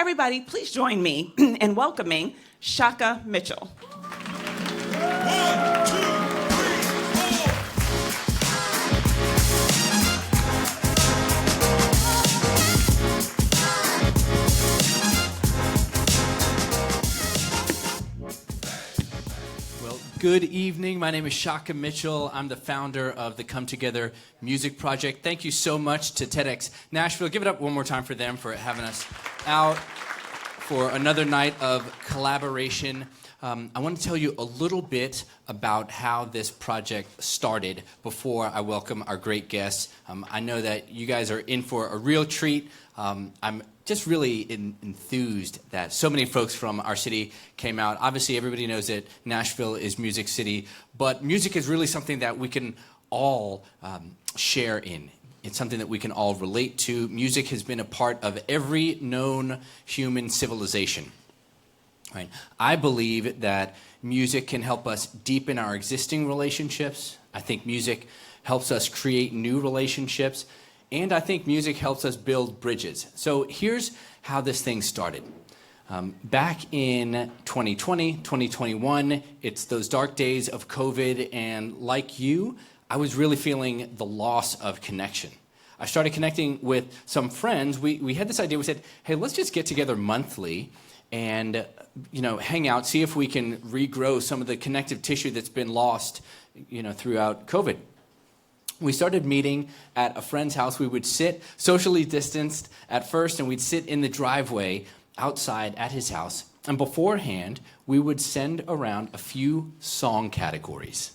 Everybody, please join me in welcoming Shaka Mitchell. 1, 2, 3, 4. Good evening. My name is Shaka Mitchell. I'm the founder of the Come Together Music Project. Thank you so much to TEDxNashville. Give it up one more time for them for having us out for another night of collaboration. I want to tell you a little bit about how this project started before I welcome our great guests. I know that you guys are in for a real treat. I'm just really enthused that so many folks from our city came out. Obviously, everybody knows that Nashville is Music City, but music is really something that we can all share in. It's something that we can all relate to. Music has been a part of every known human civilization. Right? I believe that music can help us deepen our existing relationships. I think music helps us create new relationships. And I think music helps us build bridges. So here's how this thing started. Back in 2020, 2021, it's those dark days of COVID, and like you, I was really feeling the loss of connection. I started connecting with some friends. We had this idea. We said, hey, let's just get together monthly and hang out, see if we can regrow some of the connective tissue that's been lost throughout COVID. We started meeting at a friend's house. We would sit socially distanced at first, and we'd sit in the driveway outside at his house. And beforehand, we would send around a few song categories.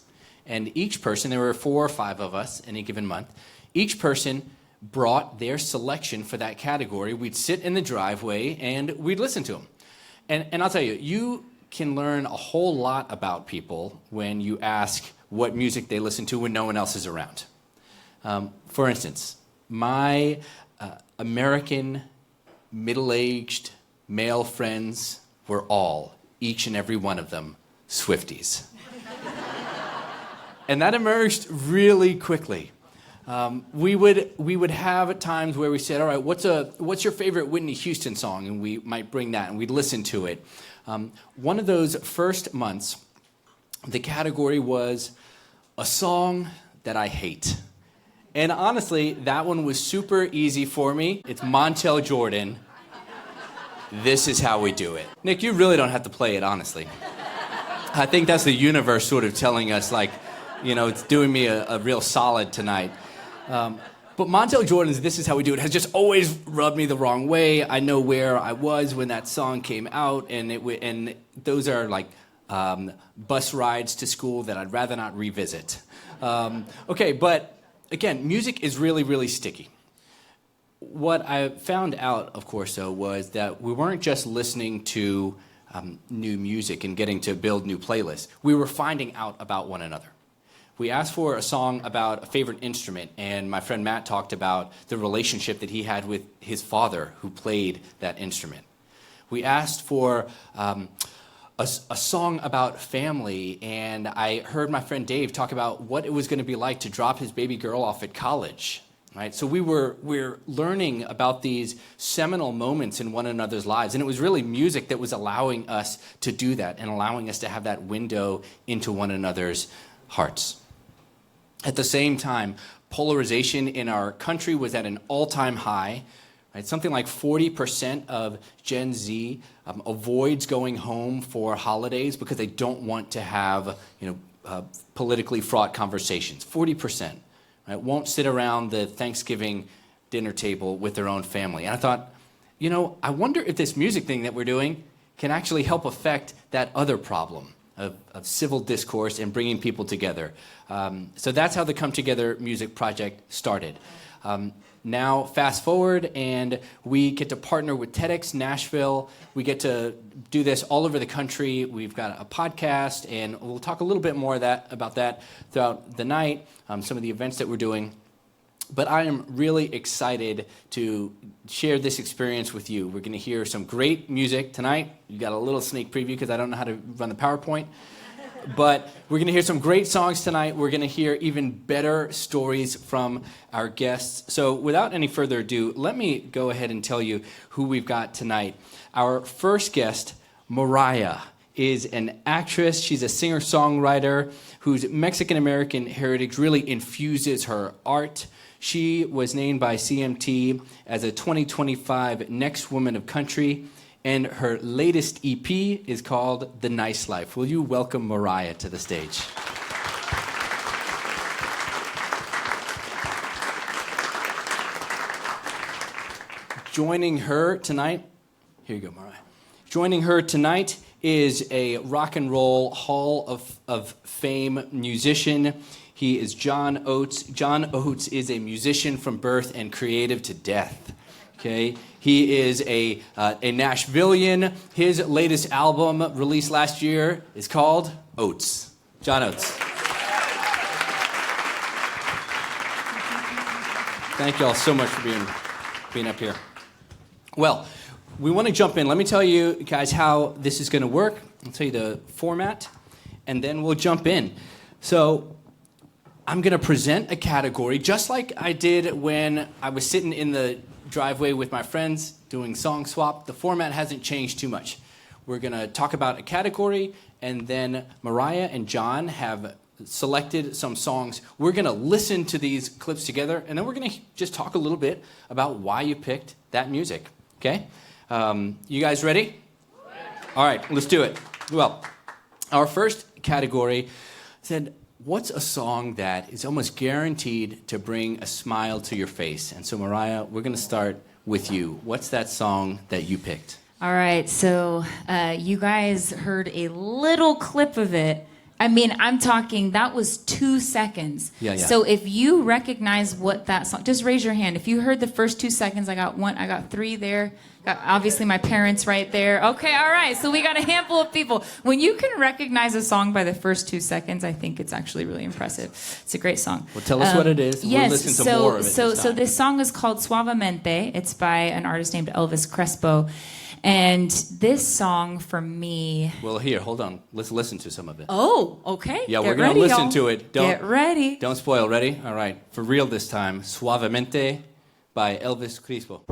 And each person, there were 4 or 5 of us any given month, each person brought their selection for that category. We'd sit in the driveway, and we'd listen to them. And I'll tell you, you can learn a whole lot about people when you ask what music they listen to when no one else is around. For instance, my American middle-aged male friends were all, each and every one of them, Swifties. And that emerged really quickly. We would have times where we said, all right, what's your favorite Whitney Houston song? And we might bring that and we'd listen to it. One of those first months, the category was a song that I hate. And honestly, that one was super easy for me. It's Montel Jordan. This is how we do it. Nick, you really don't have to play it, honestly. I think that's the universe sort of telling us, it's doing me a real solid tonight. But Montel Jordan's This Is How We Do It has just always rubbed me the wrong way. I know where I was when that song came out, and those are like bus rides to school that I'd rather not revisit. But again, music is really, really sticky. What I found out, of course, though, was that we weren't just listening to new music and getting to build new playlists. We were finding out about one another. We asked for a song about a favorite instrument, and my friend Matt talked about the relationship that he had with his father who played that instrument. We asked for a song about family, and I heard my friend Dave talk about what it was going to be like to drop his baby girl off at college. Right? So we're learning about these seminal moments in one another's lives, and it was really music that was allowing us to do that and allowing us to have that window into one another's hearts. At the same time, polarization in our country was at an all-time high. Right? Something like 40% of Gen Z avoids going home for holidays because they don't want to have politically fraught conversations. 40%. Right? Won't sit around the Thanksgiving dinner table with their own family. And I thought, I wonder if this music thing that we're doing can actually help affect that other problem of civil discourse and bringing people together. So that's how the Come Together Music Project started. Now, fast forward, and we get to partner with TEDxNashville. We get to do this all over the country. We've got a podcast, and we'll talk a little bit more about that throughout the night, some of the events that we're doing. But I am really excited to share this experience with you. We're going to hear some great music tonight. You got a little sneak preview because I don't know how to run the PowerPoint. But we're going to hear some great songs tonight. We're going to hear even better stories from our guests. So without any further ado, let me go ahead and tell you who we've got tonight. Our first guest, MORIAH, is an actress. She's a singer-songwriter whose Mexican-American heritage really infuses her art. She was named by CMT as a 2025 Next Woman of Country, and her latest EP is called The Nice Life. Will you welcome MORIAH to the stage? Joining her tonight, here you go, MORIAH. Joining her tonight is a rock and roll Hall of Fame musician. He is John Oates. John Oates is a musician from birth and creative to death. Okay, he is a Nashvilleian. His latest album, released last year, is called Oates. John Oates. Thank you all so much for being up here. Well, we want to jump in. Let me tell you guys how this is going to work. I'll tell you the format, and then we'll jump in. So I'm going to present a category, just like I did when I was sitting in the driveway with my friends doing song swap. The format hasn't changed too much. We're going to talk about a category, and then MORIAH and John have selected some songs. We're going to listen to these clips together, and then we're going to just talk a little bit about why you picked that music. Okay? You guys ready? All right, let's do it. Well, our first category said, what's a song that is almost guaranteed to bring a smile to your face? And so, MORIAH, we're going to start with you. What's that song that you picked? All right, so you guys heard a little clip of it. I mean, I'm talking, that was 2 seconds. Yeah. So if you recognize what that song, just raise your hand. If you heard the first 2 seconds, I got 1, I got 3 there. Got obviously my parents right there. Okay, all right, so we got a handful of people. When you can recognize a song by the first 2 seconds, I think it's actually really impressive. It's a great song. Well, tell us what it is. Yes, we'll listen to more of it so this song is called Suavemente. It's by an artist named Elvis Crespo. And this song for me... Well, here, hold on. Let's listen to some of it. Oh, okay. Yeah, we're going to listen y'all. to it. Get ready. Don't spoil. Ready? All right. For real this time. Suavemente by Elvis Crespo.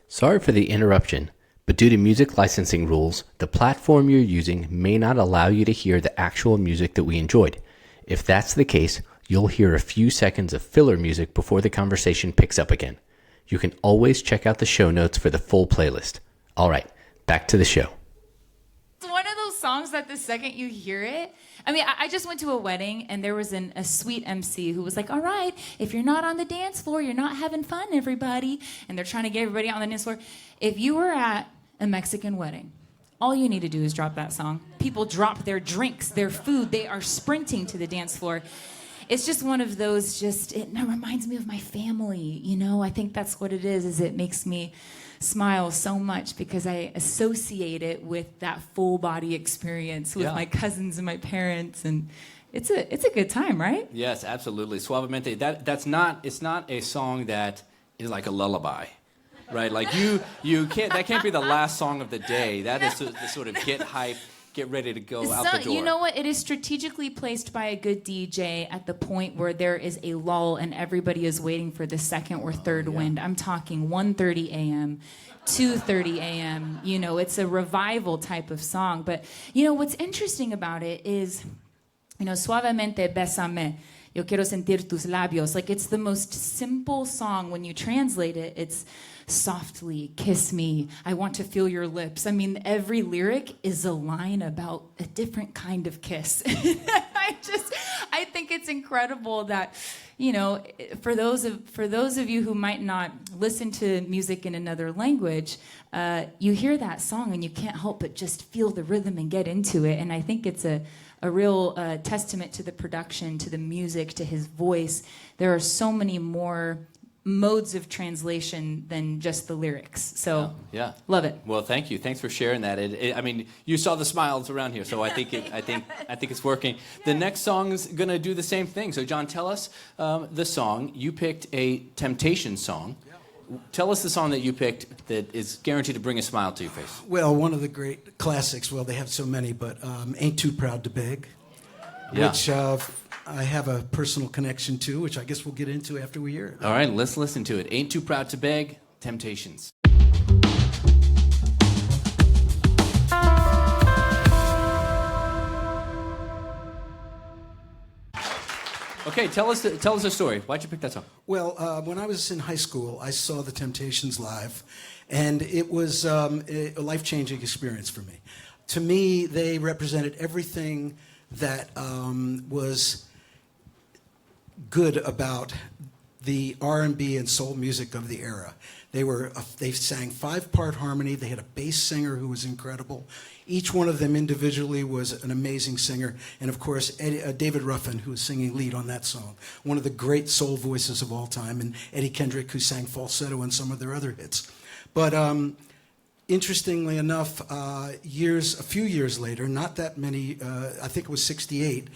Sorry for the interruption, but due to music licensing rules, the platform you're using may not allow you to hear the actual music that we enjoyed. If that's the case, you'll hear a few seconds of filler music before the conversation picks up again. You can always check out the show notes for the full playlist. All right, back to the show. It's one of those songs that the second you hear it, I mean, I just went to a wedding and there was a sweet MC who was like, all right, if you're not on the dance floor, you're not having fun, everybody. And they're trying to get everybody on the dance floor. If you were at a Mexican wedding, all you need to do is drop that song. People drop their drinks, their food. They are sprinting to the dance floor. It's just one of those, it reminds me of my family, you know? I think that's what it is it makes me smile so much because I associate it with that full body experience with my cousins and my parents, and it's a good time, right? Yes, absolutely. Suavemente, it's not a song that is like a lullaby. Right? Like you can't, that can't be the last song of the day. That is the sort of get hype, get ready to go out the door. You know what? It is strategically placed by a good DJ at the point where there is a lull and everybody is waiting for the second or third wind. I'm talking 1:30 a.m., 2:30 a.m. You know, it's a revival type of song. But, you know, what's interesting about it is, you know, Suavemente, bésame. Yo quiero sentir tus labios. Like, it's the most simple song. When you translate it, it's softly, kiss me, I want to feel your lips. I mean, every lyric is a line about a different kind of kiss. I think it's incredible that, you know, for those of you who might not listen to music in another language, you hear that song and you can't help but just feel the rhythm and get into it. And I think it's a real testament to the production, to the music, to his voice. There are so many more modes of translation than just the lyrics. So love it. Well, thank you. Thanks for sharing that. I mean, you saw the smiles around here, so I think it's working. The next song is going to do the same thing. So, John, tell us the song. You picked a Temptation song. tell us the song that you picked that is guaranteed to bring a smile to your face. Well, one of the great classics, well, they have so many, but Ain't Too Proud to Beg, Yeah. which I have a personal connection to, which I guess we'll get into after we hear it. All right, let's listen to it. Ain't Too Proud to Beg, Temptations. Okay, tell us the story. Why'd you pick that song? Well, when I was in high school, I saw the Temptations live, and it was a life-changing experience for me. To me, they represented everything that was good about the R&B and soul music of the era. They sang 5-part harmony. They had a bass singer who was incredible. Each one of them individually was an amazing singer. And of course, David Ruffin, who was singing lead on that song. One of the great soul voices of all time. And Eddie Kendrick, who sang falsetto on some of their other hits. But interestingly enough, a few years later, not that many, I think it was 68,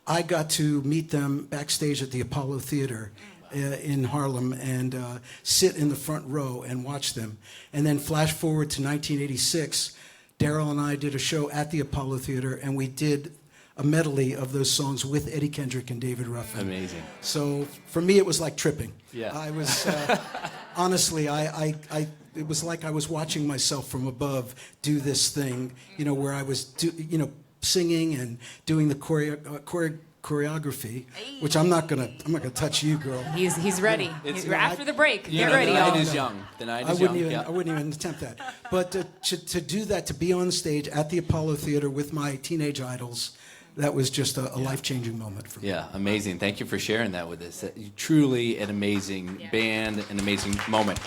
I got to meet them backstage at the Apollo Theater in Harlem and sit in the front row and watch them. And then flash forward to 1986, Daryl and I did a show at the Apollo Theater, and we did a medley of those songs with Eddie Kendrick and David Ruffin. Amazing. So for me, it was like tripping. Yeah. I was, honestly, it was like I was watching myself from above do this thing, where I was, singing and doing the choreography, which I'm not gonna touch you, girl. He's ready. We're after the break. Get The ready, night y'all. is young. The night I is wouldn't young. even Yeah. I wouldn't even attempt that. But to do that, to be on stage at the Apollo Theater with my teenage idols, that was just a life-changing moment for me. Yeah, amazing. Thank you for sharing that with us. Truly an amazing band, an amazing moment.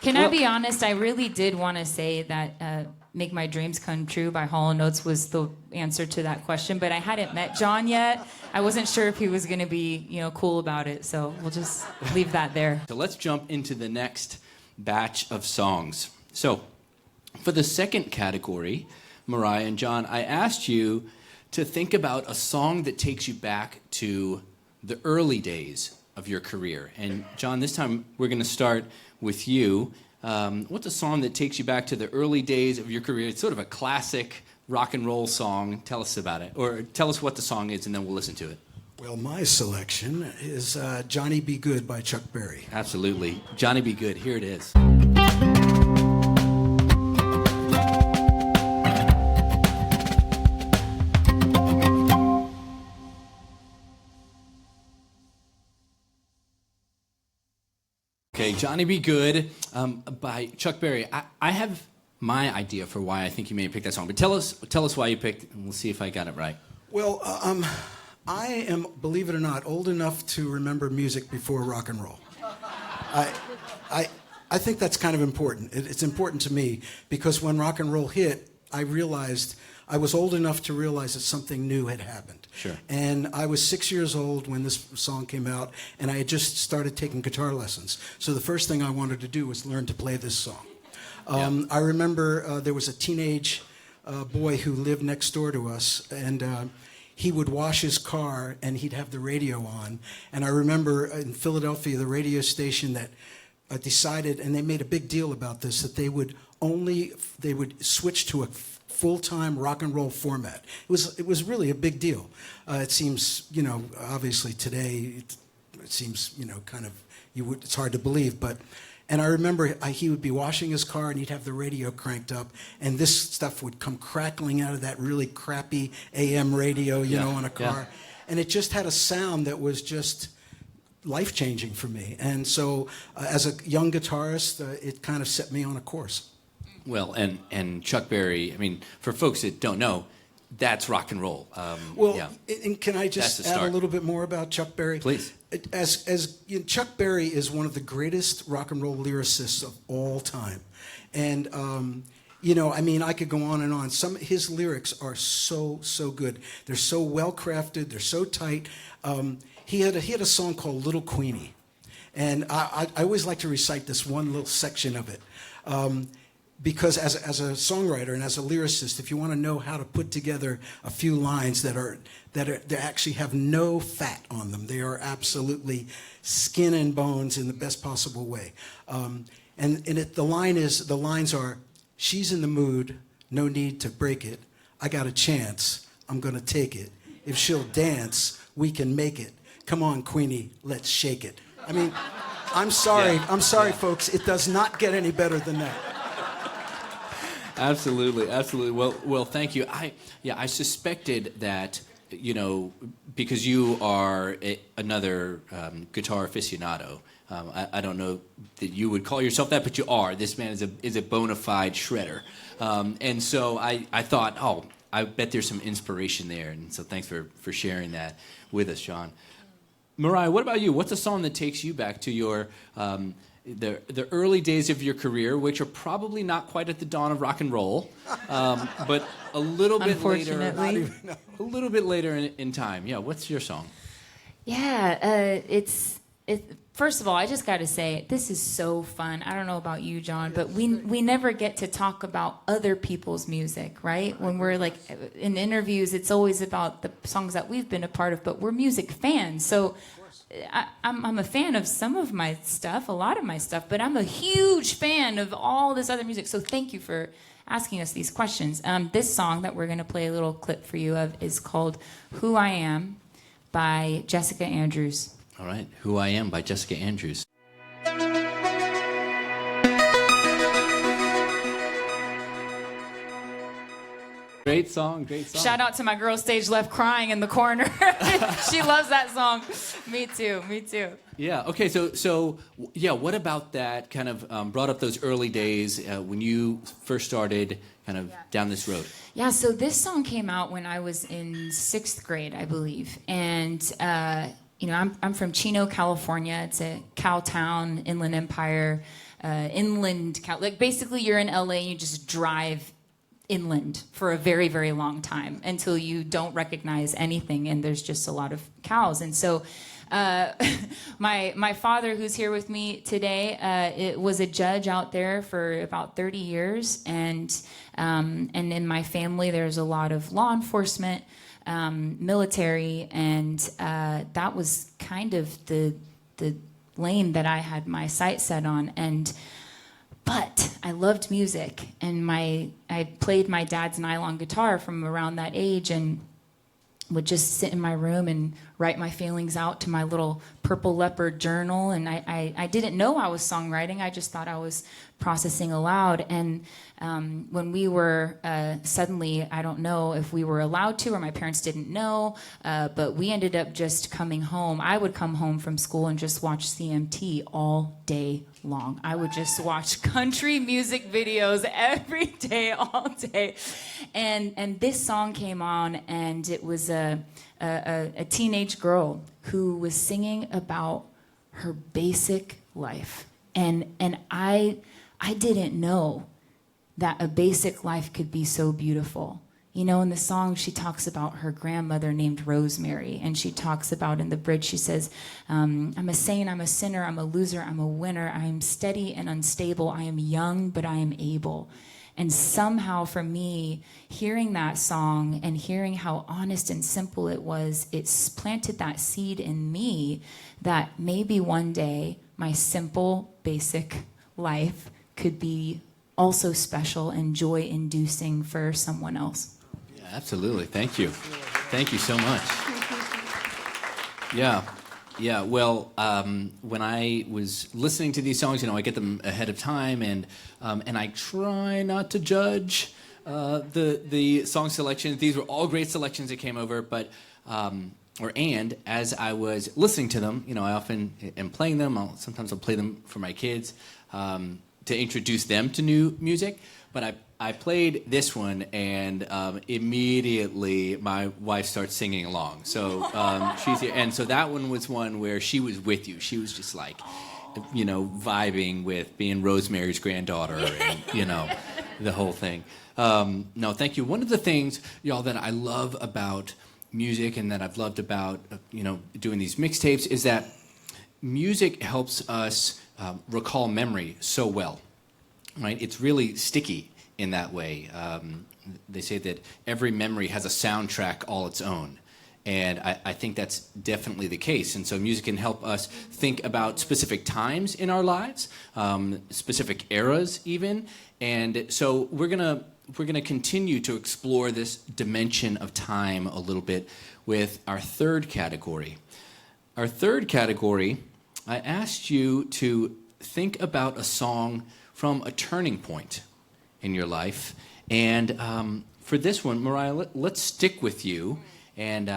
Can I be honest? I really did want to say that Make My Dreams Come True by Hall & Oates was the answer to that question, but I hadn't met John yet. I wasn't sure if he was going to be, cool about it, so we'll just leave that there. So let's jump into the next batch of songs. So for the second category, MORIAH and John, I asked you to think about a song that takes you back to the early days of your career. And John, this time we're going to start with you. What's a song that takes you back to the early days of your career? It's sort of a classic rock and roll song. Tell us about it, or tell us what the song is, and then we'll listen to it. Well, my selection is Johnny Be Good by Chuck Berry. Absolutely. Johnny Be Good. Here it is. Okay, Johnny Be Good by Chuck Berry. I have my idea for why I think you may have picked that song, but tell us why you picked it, and we'll see if I got it right. Well, I am, believe it or not, old enough to remember music before rock and roll. I think that's kind of important. It's important to me because when rock and roll hit, I was old enough to realize that something new had happened. Sure. And I was 6 years old when this song came out, and I had just started taking guitar lessons. So the first thing I wanted to do was learn to play this song. I remember there was a teenage boy who lived next door to us, and he would wash his car, and he'd have the radio on. And I remember in Philadelphia, the radio station that decided, and they made a big deal about this, that they would switch to a full-time rock and roll format. It was really a big deal. It seems, obviously today, it seems, kind of, it's hard to believe, but, and I remember he would be washing his car and he'd have the radio cranked up, and this stuff would come crackling out of that really crappy AM radio, on a car. And it just had a sound that was just life-changing for me. And so as a young guitarist, it kind of set me on a course. Well, and Chuck Berry, I mean, for folks that don't know, that's rock and roll. And can I just add a little bit more about Chuck Berry? Please. Chuck Berry is one of the greatest rock and roll lyricists of all time. And, I could go on and on. His lyrics are so good. They're so well-crafted. They're so tight. He had a song called Little Queenie. And I always like to recite this one little section of it. because as a songwriter and as a lyricist, if you want to know how to put together a few lines that they actually have no fat on them, they are absolutely skin and bones in the best possible way. The lines are, she's in the mood, no need to break it. I got a chance, I'm gonna take it. If she'll dance, we can make it. Come on, Queenie, let's shake it. I mean, I'm sorry, folks. It does not get any better than that. Absolutely. Well, thank you. I suspected that, because you are another guitar aficionado. I don't know that you would call yourself that, but you are. This man is a bona fide shredder, and so I thought, I bet there's some inspiration there, and so thanks for sharing that with us, John. MORIAH, what about you? What's a song that takes you back to your the early days of your career, which are probably not quite at the dawn of rock and roll, but a little bit later, a little bit later in time? Yeah, what's your song? Yeah, first of all, I just got to say, this is so fun. I don't know about you, John, but we never get to talk about other people's music, right? When we're like in interviews, it's always about the songs that we've been a part of, but we're music fans. So I'm a fan of some of my stuff, a lot of my stuff, but I'm a huge fan of all this other music. So thank you for asking us these questions. This song that we're going to play a little clip for you of is called Who I Am by Jessica Andrews. All right, Who I Am by Jessica Andrews. Great song. Shout out to my girl stage left crying in the corner. She loves that song. Me too. Yeah, okay, so what about that kind of brought up those early days when you first started kind of down this road? Yeah, so this song came out when I was in 6th grade, I believe. And, I'm from Chino, California. It's a cow town, Inland Empire, basically you're in LA and you just drive inland for a very, very long time until you don't recognize anything and there's just a lot of cows. And so my father, who's here with me today, it was a judge out there for about 30 years. And in my family, there's a lot of law enforcement, military, and that was kind of the lane that I had my sights set on. But I loved music, and I played my dad's nylon guitar from around that age, and would just sit in my room and write my feelings out to my little Purple Leopard journal. And I didn't know I was songwriting. I just thought I was processing aloud. And when we were suddenly, I don't know if we were allowed to or my parents didn't know, but we ended up just coming home. I would come home from school and just watch CMT all day long. I would just watch country music videos every day, all day. And this song came on, and it was a teenage girl who was singing about her basic life. And I didn't know that a basic life could be so beautiful. In the song, she talks about her grandmother named Rosemary, and she talks about in the bridge, she says, I'm a saint, I'm a sinner, I'm a loser, I'm a winner, I am steady and unstable, I am young, but I am able. And somehow for me, hearing that song and hearing how honest and simple it was, it's planted that seed in me that maybe one day my simple, basic life could be also special and joy-inducing for someone else. Yeah, absolutely. Thank you. Thank you so much. Yeah. Well, when I was listening to these songs, I get them ahead of time, and I try not to judge the song selections. These were all great selections that came over, but as I was listening to them, I often am playing them. Sometimes I'll play them for my kids to introduce them to new music. But I played this one, and immediately my wife starts singing along. So she's here. And so that one was one where she was with you. She was just like, vibing with being Rosemary's granddaughter and, the whole thing. No, thank you. One of the things, y'all, that I love about music and that I've loved about, doing these mixtapes is that music helps us recall memory so well. right? It's really sticky in that way. They say that every memory has a soundtrack all its own. And I think that's definitely the case. And so music can help us think about specific times in our lives, specific eras even. And so we're gonna continue to explore this dimension of time a little bit with our third category. Our third category, I asked you to think about a song from a turning point in your life. And for this one, MORIAH, let's stick with you. And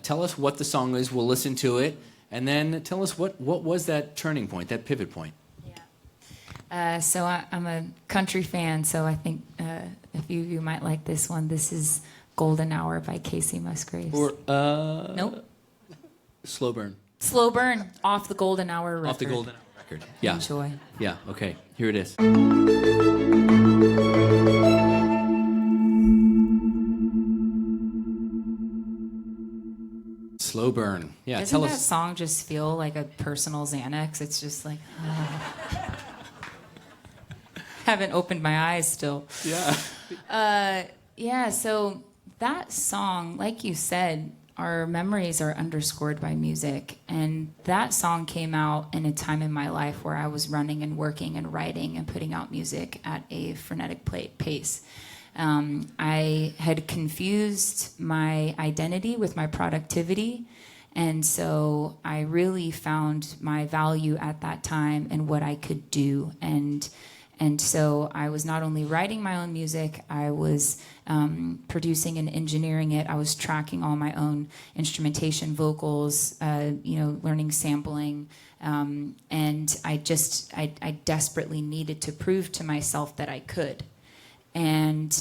tell us what the song is. We'll listen to it, and then tell us what was that turning point, that pivot point. Yeah. So I'm a country fan, so I think a few of you might like this one. This is "Golden Hour" by Kacey Musgraves. Or Nope. Slow Burn. Slow Burn off the Golden Hour record. Off the Golden Hour record. Yeah. Enjoy. Yeah. Okay. Here it is. Slow Burn. Yeah, Doesn't tell that us. song just feel like a personal Xanax? It's just like, haven't opened my eyes still. Yeah. Yeah, so that song, like you said, our memories are underscored by music. And that song came out in a time in my life where I was running and working and writing and putting out music at a frenetic pace. I had confused my identity with my productivity. And so I really found my value at that time and what I could do. And so I was not only writing my own music, I was producing and engineering it. I was tracking all my own instrumentation, vocals, learning sampling. And I desperately needed to prove to myself that I could. And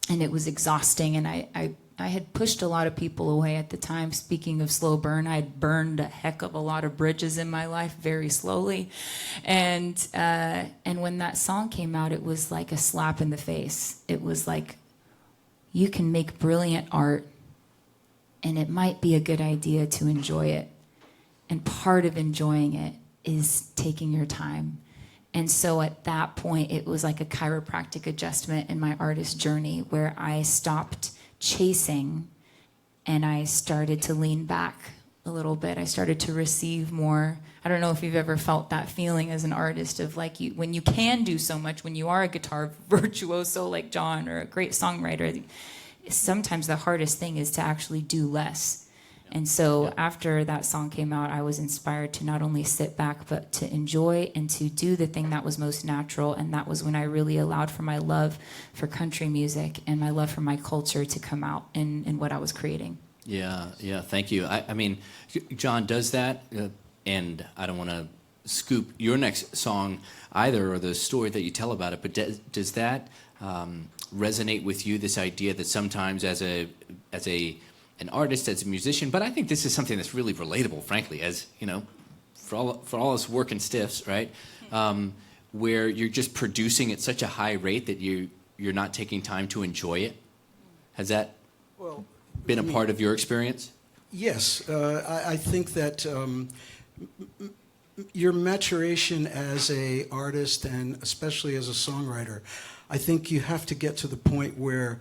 it was exhausting, and I had pushed a lot of people away at the time. Speaking of slow burn, I had burned a heck of a lot of bridges in my life very slowly. And when that song came out, it was like a slap in the face. It was like, you can make brilliant art, and it might be a good idea to enjoy it. And part of enjoying it is taking your time. And so at that point, it was like a chiropractic adjustment in my artist journey where I stopped chasing and I started to lean back a little bit. I started to receive more. I don't know if you've ever felt that feeling as an artist of like when you can do so much, when you are a guitar virtuoso like John or a great songwriter, sometimes the hardest thing is to actually do less. And so after that song came out, I was inspired to not only sit back, but to enjoy and to do the thing that was most natural. And that was when I really allowed for my love for country music and my love for my culture to come out in what I was creating. Yeah, thank you. I mean, John does that, and I don't want to scoop your next song either or the story that you tell about it, but does that resonate with you, this idea that sometimes as an artist, as a musician, but I think this is something that's really relatable, frankly, as, you know, for all us working stiffs, right? Where you're just producing at such a high rate that you're not taking time to enjoy it. Has that been a part of your experience? Yes, I think that your maturation as an artist and especially as a songwriter, I think you have to get to the point where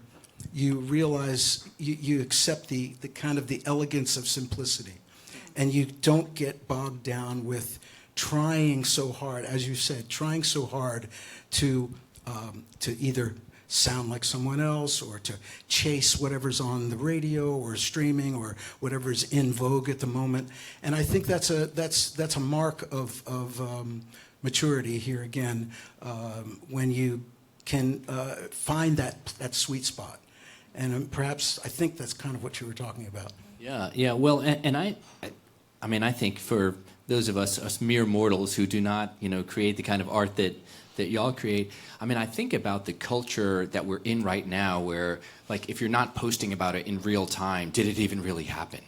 you realize you accept the kind of the elegance of simplicity, and you don't get bogged down with trying so hard, as you said, trying so hard to either sound like someone else or to chase whatever's on the radio or streaming or whatever's in vogue at the moment. And I think that's a mark of maturity here again, when you can find that sweet spot. And perhaps I think that's kind of what you were talking about. Yeah. Well, and I mean, I think for those of us mere mortals who do not, create the kind of art that y'all create, I mean, I think about the culture that we're in right now where, like, if you're not posting about it in real time, did it even really happen?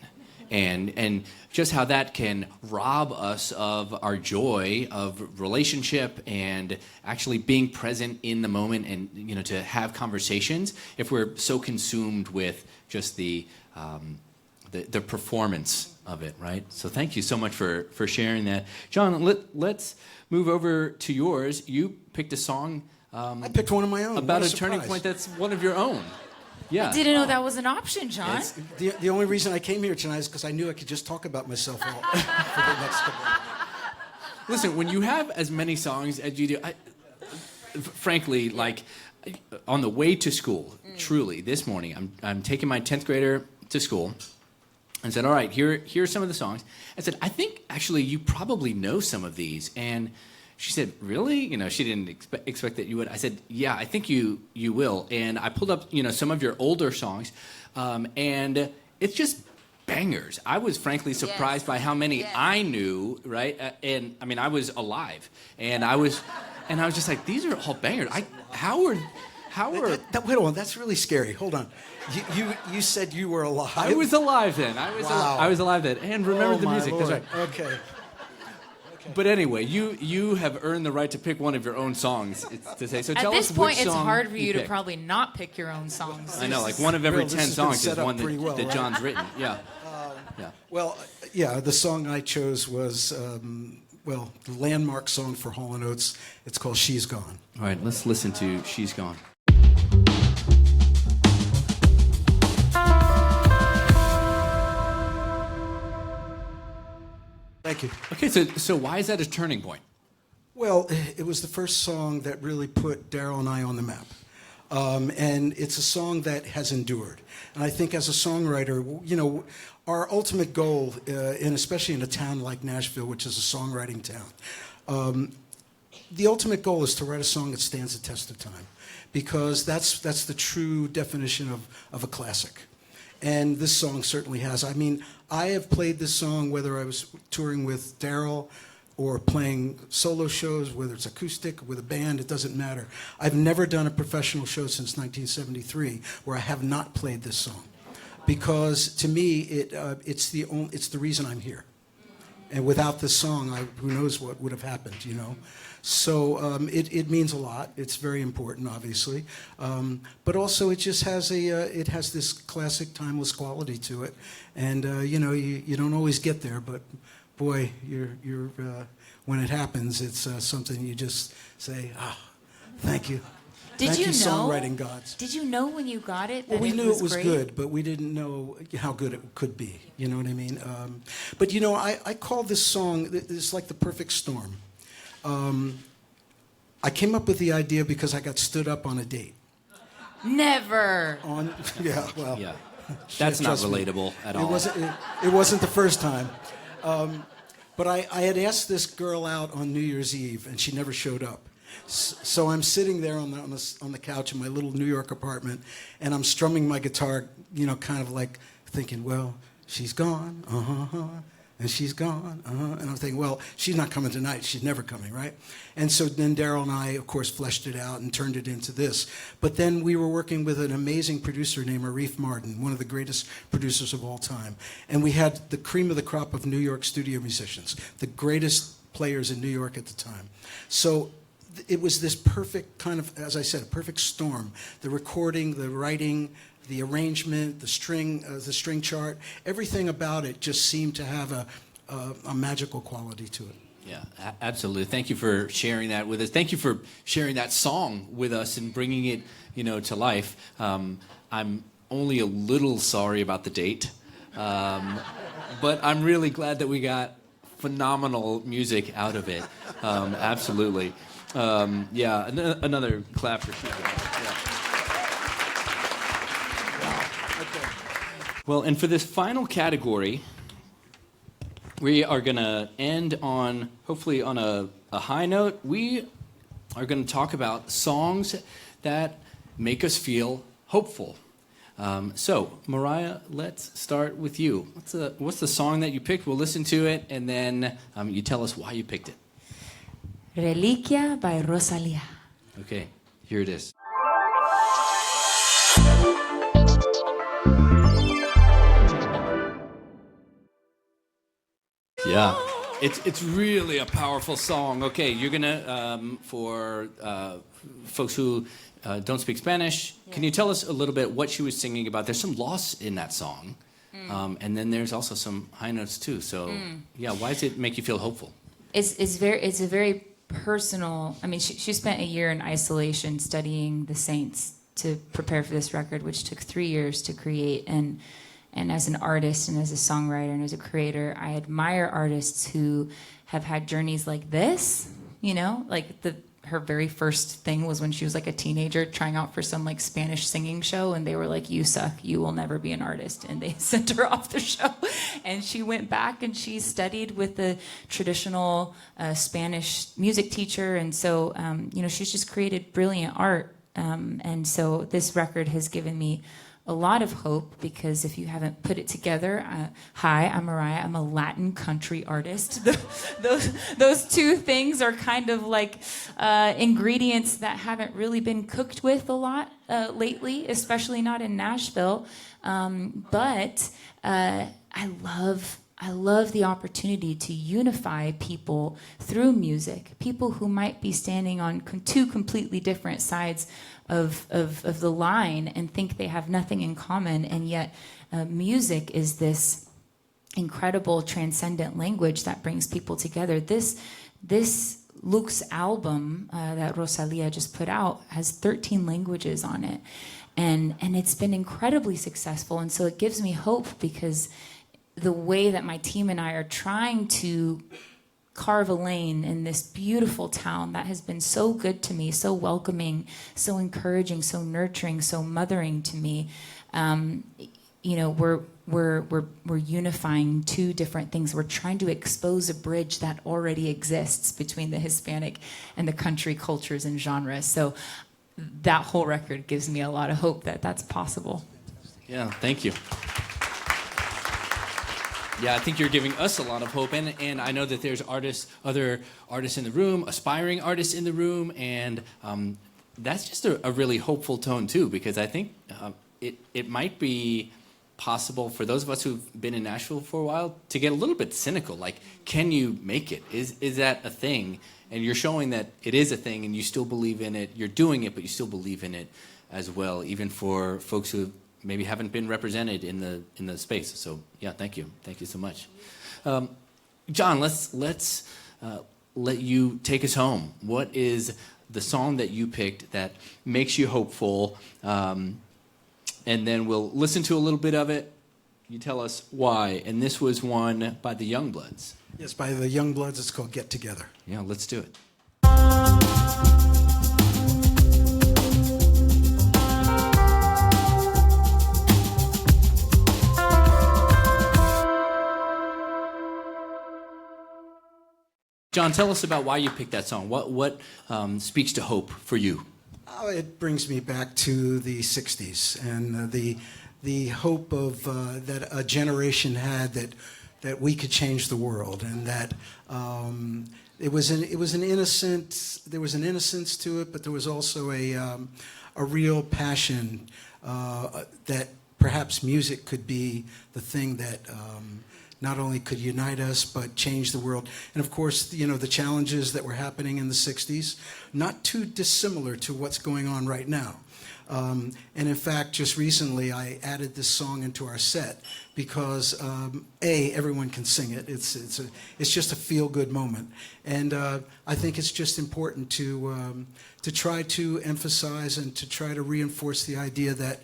And just how that can rob us of our joy of relationship and actually being present in the moment and, to have conversations if we're so consumed with just the the performance of it, right? So thank you so much for sharing that. John, let's move over to yours. You picked a song. I picked one of my own. About What a turning surprise. point that's one of your own. Yeah. I didn't know that was an option, John. The only reason I came here tonight is because I knew I could just talk about myself all for the next couple of Listen, when you have as many songs as you do, frankly, like on the way to school, truly, this morning, I'm taking my 10th grader to school and said, all right, here's some of the songs. I said, I think actually you probably know some of these. And she said, really? You know, she didn't expect that you would. I said, yeah, I think you will. And I pulled up, some of your older songs, and it's just bangers. I was frankly surprised by how many I knew, right? And I mean, I was alive, and I was just like, these are all bangers. How are? Wait on, that's really scary. Hold on. You said you were alive. I was alive then. I was alive then, and remembered the music. Lord. That's right. Okay. But anyway, you have earned the right to pick one of your own songs to say. So tell At this us point, which it's song hard for you to picked. probably not pick your own songs. I know, like one of every Bill, this 10 has been songs is set up one pretty well, that right? John's written. Yeah. Yeah. Well, yeah, the song I chose was, the landmark song for Hall & Oates. It's called She's Gone. All right, let's listen to She's Gone. Thank you. Okay, so why is that a turning point? Well, it was the first song that really put Daryl and I on the map. And it's a song that has endured. And I think as a songwriter, our ultimate goal, and especially in a town like Nashville, which is a songwriting town, the ultimate goal is to write a song that stands the test of time, because that's the true definition of a classic. And this song certainly has. I mean, I have played this song whether I was touring with Daryl or playing solo shows, whether it's acoustic, with a band, it doesn't matter. I've never done a professional show since 1973 where I have not played this song, because to me, it's the reason I'm here. And without this song, who knows what would have happened, So it means a lot. It's very important, obviously, but also it just has it has this classic, timeless quality to it. And you don't always get there, but boy, you're when it happens, it's something you just say, thank you. Did Thank you know? Songwriting gods. Did you know when you got it that Well, we knew it was great? good, but we didn't know how good it could be. You know what I mean? But I call this song, it's like the perfect storm. I came up with the idea because I got stood up on a date. Never. Yeah, well. Yeah. That's not trust me. relatable at all. It wasn't the first time. But I had asked this girl out on New Year's Eve, and she never showed up. So I'm sitting there on the couch in my little New York apartment, and I'm strumming my guitar, kind of like thinking, well, she's gone, and she's gone, and I'm thinking, well, she's not coming tonight. She's never coming, right? And so then Daryl and I, of course, fleshed it out and turned it into this. But then we were working with an amazing producer named MORIAH, one of the greatest producers of all time. And we had the cream of the crop of New York studio musicians, the greatest players in New York at the time. So it was this perfect kind of, as I said, a perfect storm. The recording, the writing, the arrangement, the string chart, everything about it just seemed to have a magical quality to it. Yeah, absolutely. Thank you for sharing that with us. Thank you for sharing that song with us and bringing it, to life. I'm only a little sorry about the date, but I'm really glad that we got phenomenal music out of it. Absolutely. Another clap for Shaka. Yeah. Well, and for this final category, we are going to end on, hopefully on a high note. We are going to talk about songs that make us feel hopeful. So, MORIAH, let's start with you. What's the song that you picked? We'll listen to it, and then you tell us why you picked it. Reliquia by Rosalía. Okay, here it is. Yeah, it's really a powerful song. Okay, you're gonna for folks who don't speak Spanish, can you tell us a little bit what she was singing about? There's some loss in that song, And then there's also some high notes too. So yeah, why does it make you feel hopeful? It's a very personal. I mean, she spent a year in isolation studying the saints to prepare for this record, which took 3 years to create. And as an artist and as a songwriter and as a creator, I admire artists who have had journeys like this. You know, like her very first thing was when she was like a teenager trying out for some like Spanish singing show, and they were like, "You suck, you will never be an artist," and they sent her off the show. And she went back and she studied with the traditional Spanish music teacher, and so you know, she's just created brilliant art. And so this record has given me a lot of hope, because if you haven't put it together, hi, I'm MORIAH. I'm a Latin country artist. Those two things are kind of like ingredients that haven't really been cooked with a lot lately, especially not in Nashville. But I love the opportunity to unify people through music, people who might be standing on two completely different sides of the line and think they have nothing in common, and yet music is this incredible transcendent language that brings people together. This Lux album that Rosalía just put out has 13 languages on it, and it's been incredibly successful, and so it gives me hope, because the way that my team and I are trying to carve a lane in this beautiful town that has been so good to me, so welcoming, so encouraging, so nurturing, so mothering to me. You know, we're unifying two different things. We're trying to expose a bridge that already exists between the Hispanic and the country cultures and genres. So that whole record gives me a lot of hope that that's possible. Yeah, thank you. Yeah, I think you're giving us a lot of hope, and I know that there's other artists in the room, aspiring artists in the room, and that's just a really hopeful tone too, because I think it might be possible for those of us who've been in Nashville for a while to get a little bit cynical. Like, can you make it? Is that a thing? And you're showing that it is a thing, and you still believe in it. You're doing it, but you still believe in it as well, even for folks who maybe haven't been represented in the space. So yeah, thank you so much. John, let's let you take us home. What is the song that you picked that makes you hopeful? And then we'll listen to a little bit of it. You tell us why. And this was one by the Youngbloods. Yes, by the Youngbloods. It's called Get Together. Yeah, let's do it. John, tell us about why you picked that song. What speaks to hope for you? Oh, it brings me back to the 60s and the hope of that a generation had that we could change the world, and that there was an innocence to it, but there was also a real passion that perhaps music could be the thing that not only could unite us, but change the world. And of course, you know, the challenges that were happening in the 60s, not too dissimilar to what's going on right now. And in fact, just recently, I added this song into our set because, everyone can sing it. It's just a feel-good moment. And I think it's just important to try to emphasize and to try to reinforce the idea that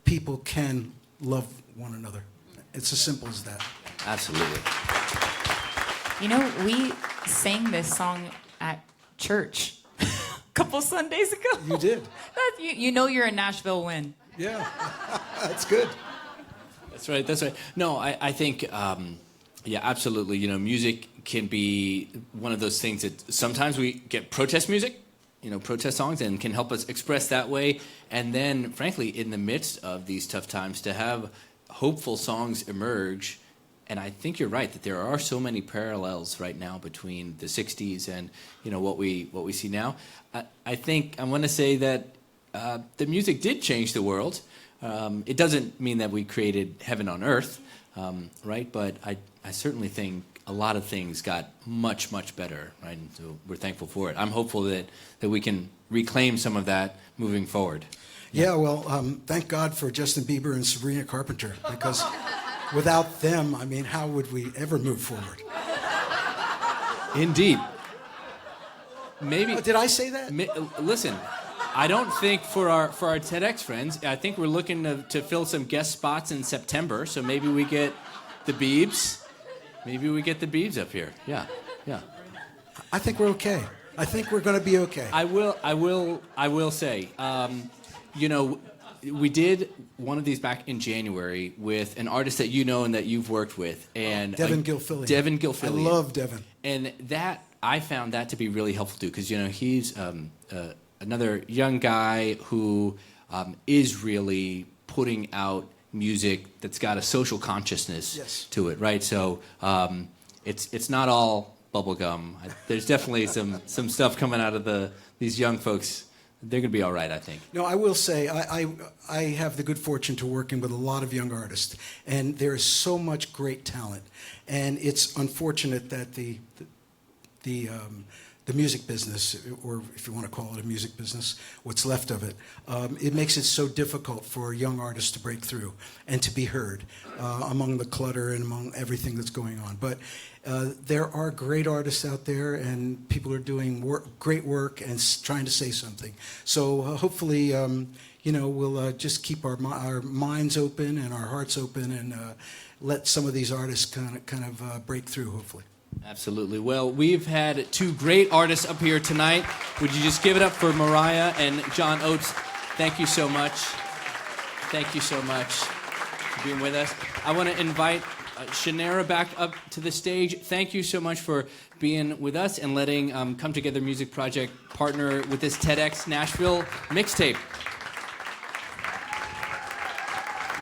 people can love one another. It's as simple as that. Absolutely. You know, we sang this song at church a couple Sundays ago. You did. You know you're a Nashville win. Yeah, that's good. That's right. No, I think, yeah, absolutely. You know, music can be one of those things that sometimes we get protest music, you know, protest songs, and can help us express that way. And then, frankly, in the midst of these tough times, to have hopeful songs emerge. And I think you're right that there are so many parallels right now between the 60s and, you know, what we see now. I think I want to say that the music did change the world. It doesn't mean that we created heaven on earth, right? But I certainly think a lot of things got much, much better, right? And so we're thankful for it. I'm hopeful that we can reclaim some of that moving forward. Yeah, well, thank God for Justin Bieber and Sabrina Carpenter, because without them, I mean, how would we ever move forward? Indeed. Maybe. Did I say that? Listen, I don't think for our TEDx friends, I think we're looking to fill some guest spots in September. So maybe we get the Beebs. Maybe we get the Beebs up here. Yeah. I think we're okay. I think we're going to be okay. I will say, we did one of these back in January with an artist that you know and that you've worked with, and Devin Gilfillian. Devin Gilfillian. I love Devin. And I found that to be really helpful too, because he's another young guy who is really putting out music that's got a social consciousness to it, right? So it's not all bubblegum. There's definitely some stuff coming out of these young folks. They're going to be all right, I think. No, I will say I have the good fortune to working with a lot of young artists, and there is so much great talent, and it's unfortunate that the music business, or if you want to call it a music business, what's left of it, it makes it so difficult for young artists to break through and to be heard among the clutter and among everything that's going on. But there are great artists out there, and people are doing great work and trying to say something. So hopefully, we'll just keep our minds open and our hearts open, and let some of these artists kind of break through, hopefully. Absolutely. Well, we've had two great artists up here tonight. Would you just give it up for MORIAH and John Oates? Thank you so much. Thank you so much for being with us. I want to invite Shanera back up to the stage. Thank you so much for being with us and letting Come Together Music Project partner with this TEDxNashville mixtape.